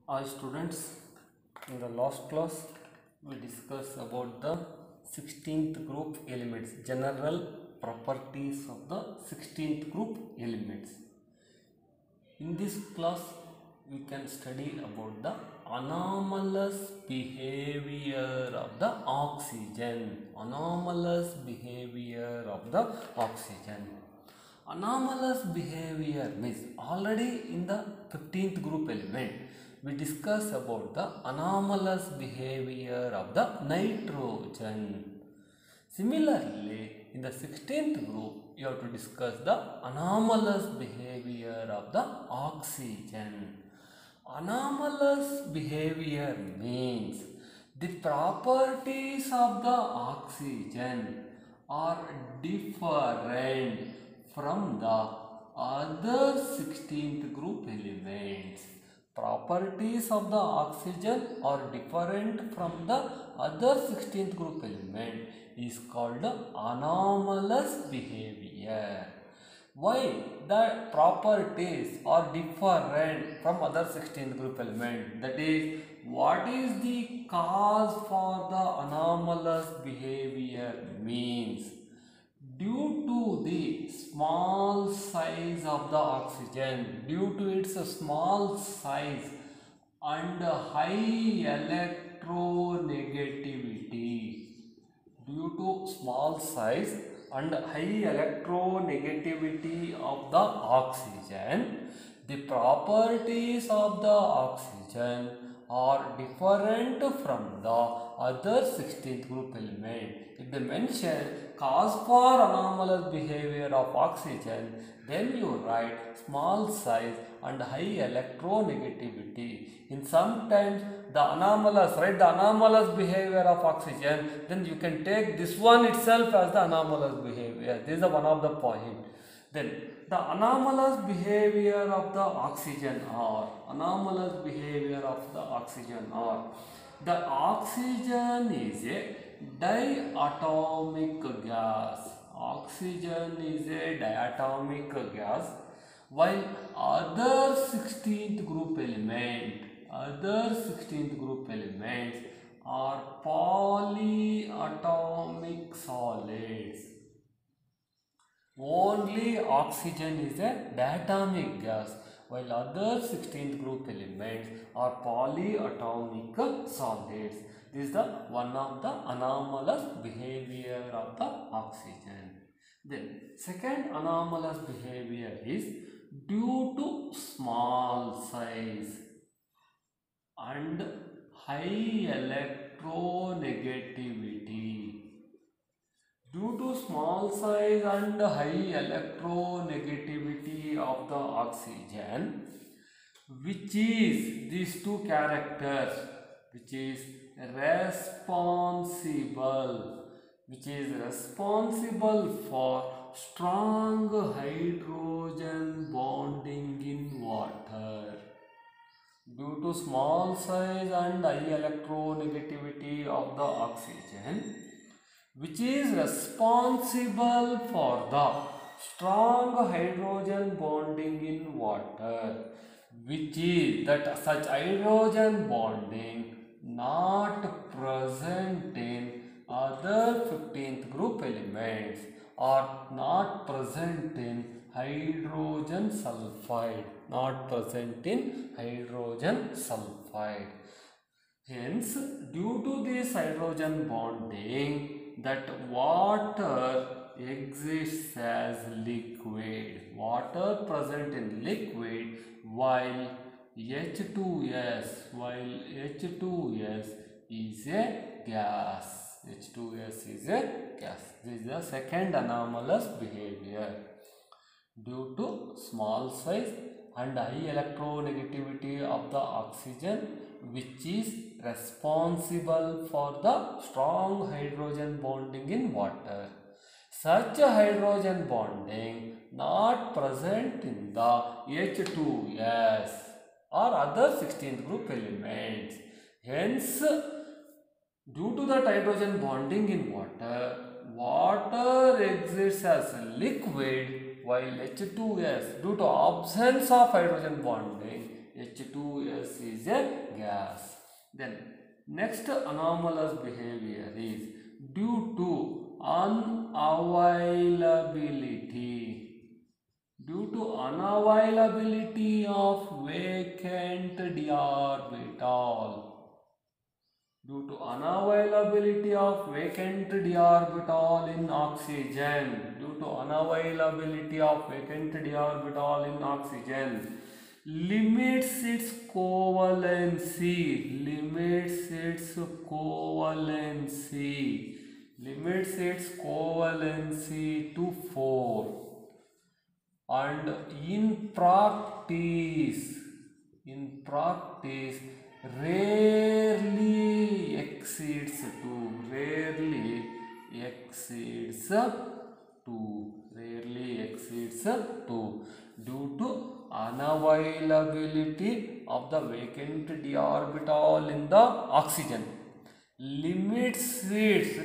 Hi students, in the last class we discussed about the 16th group elements, general properties of the 16th group elements. In this class we can study about the anomalous behavior of the oxygen. Anomalous behavior of the oxygen. Anomalous behavior means already in the 15th group element we discuss about the anomalous behavior of the nitrogen. Similarly, in the 16th group, you have to discuss the anomalous behavior of the oxygen. Anomalous behavior means the properties of the oxygen are different from the other 16th group elements. Properties of the oxygen are different from the other 16th group element is called anomalous behavior. Why the properties are different from other 16th group element? That is, what is the cause for the anomalous behavior means? Due to the small size of the oxygen, due to its small size and high electronegativity, due to small size and high electronegativity of the oxygen, the properties of the oxygen are different from the other 16th group element. If they mention cause for anomalous behavior of oxygen, then you write small size and high electronegativity. In sometimes the anomalous, write the anomalous behavior of oxygen, then you can take this one itself as the anomalous behavior. This is one of the point. Then the anomalous behavior of the oxygen are the oxygen is a diatomic gas. Oxygen is a diatomic gas, while other 16th group elements are polyatomic solids. Only oxygen is a diatomic gas, while other 16th group elements are polyatomic solids. This is the one of the anomalous behavior of the oxygen. Then second anomalous behavior is due to small size and high electronegativity. Due to small size and high electronegativity of the oxygen, which is these two characters, which is responsible for strong hydrogen bonding in water. Due to small size and high electronegativity of the oxygen, which is responsible for the strong hydrogen bonding in water, which is that such hydrogen bonding not present in other 15th group elements or not present in hydrogen sulfide, Hence, due to this hydrogen bonding, that water exists as liquid. Water present in liquid, while H2S is a gas. H2S is a gas. This is the second anomalous behavior. Due to small size and high electronegativity of the oxygen, which is responsible for the strong hydrogen bonding in water. Such a hydrogen bonding not present in the H2S or other 16th group elements. Hence, due to that hydrogen bonding in water, water exists as a liquid, while H2S, due to absence of hydrogen bonding, H2S is a Then next anomalous behavior is due to unavailability. Due to unavailability of vacant d orbital. Due to unavailability of vacant d orbital in oxygen. Due to unavailability of vacant d orbital in oxygen. Limits its covalency. Limits its covalency. Limits its covalency to 4. And in practice rarely exceeds 2. Rarely exceeds 2 due to unavailability of the vacant d orbital in the oxygen. Limits its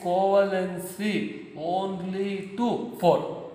covalency only to 4.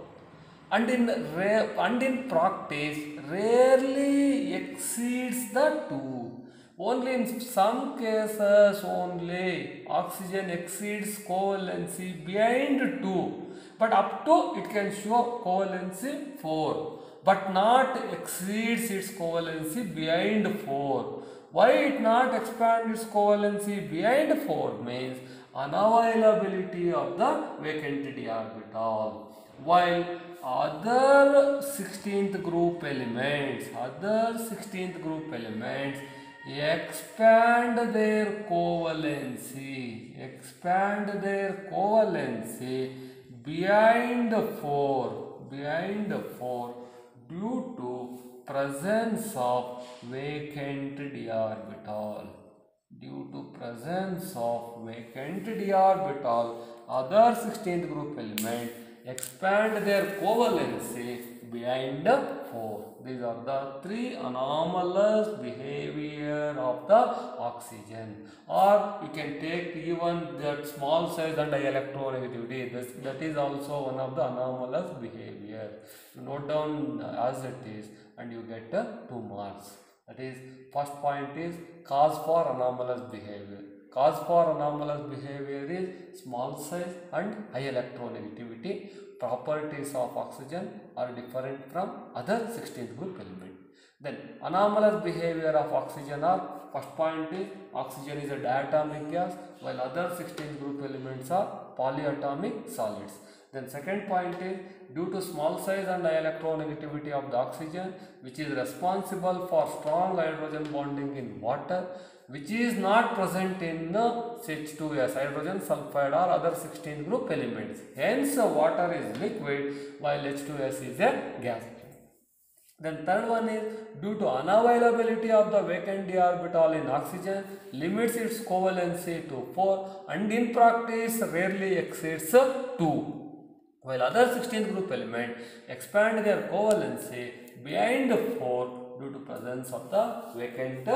And in practice rarely exceeds the 2. Only in some cases only oxygen exceeds covalency beyond 2, but up to it can show covalency 4, but not exceeds its covalency beyond 4. Why it not expand its covalency beyond 4 means unavailability of the vacant d orbital. While other 16th group elements expand their covalency beyond 4 due to presence of vacant d orbital. Due to presence of vacant d orbital, other 16th group element expand their covalency beyond 4. These are the 3 anomalous behavior of the oxygen. Or you can take even that small size and electronegativity. That is also one of the anomalous behavior. You note down as it is and you get 2 marks. That is, first point is cause for anomalous behavior. Cause for anomalous behavior is small size and high electronegativity. Properties of oxygen are different from other 16th group element. Then anomalous behavior of oxygen are, first point is oxygen is a diatomic gas while other 16th group elements are polyatomic solids. Then second point is due to small size and high electronegativity of the oxygen, which is responsible for strong hydrogen bonding in water, which is not present in H2S, hydrogen sulfide or other 16th group elements. Hence water is liquid while H2S is a gas. Then third one is due to unavailability of the vacant d orbital in oxygen, limits its covalency to 4 and in practice rarely exceeds 2. While other 16th group element expand their covalency beyond 4 due to presence of the vacant d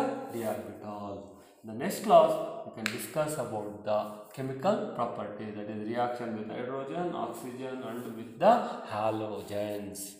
orbital. In the next class, we can discuss about the chemical properties, that is reaction with hydrogen, oxygen and with the halogens.